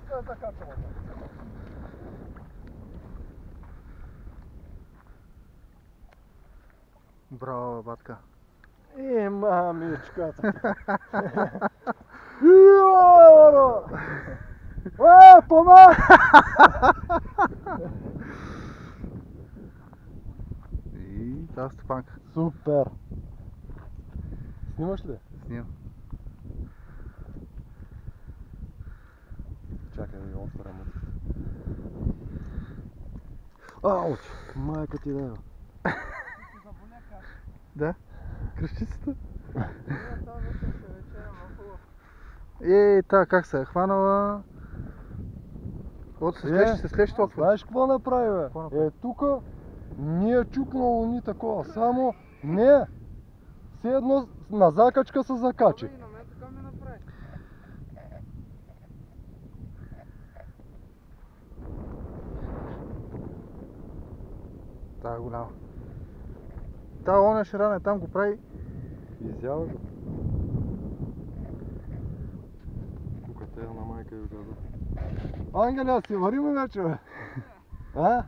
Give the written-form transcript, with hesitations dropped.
Сега закачваме. Браво, батка. Мамичката. Помага! И тази стопанка. Супер! Снимаш ли? Снимам. Чакай да я отворя мъцката. Ауч! Майка ти да. Да? Кръщицата? Това вече ще вечеря, ма хубаво. Та как се е хванала? От се слеж толкова. Знаеш какво направи, бе? Какво направи? Тука не е чукнало ни такова, само не. Все едно на закачка се закачи. И на мен така ми направи. Та е голяма. Та оня ширана там го прави. Изява го. Куката е на майка и газа. Ангеля, си вариме вече, бе? А?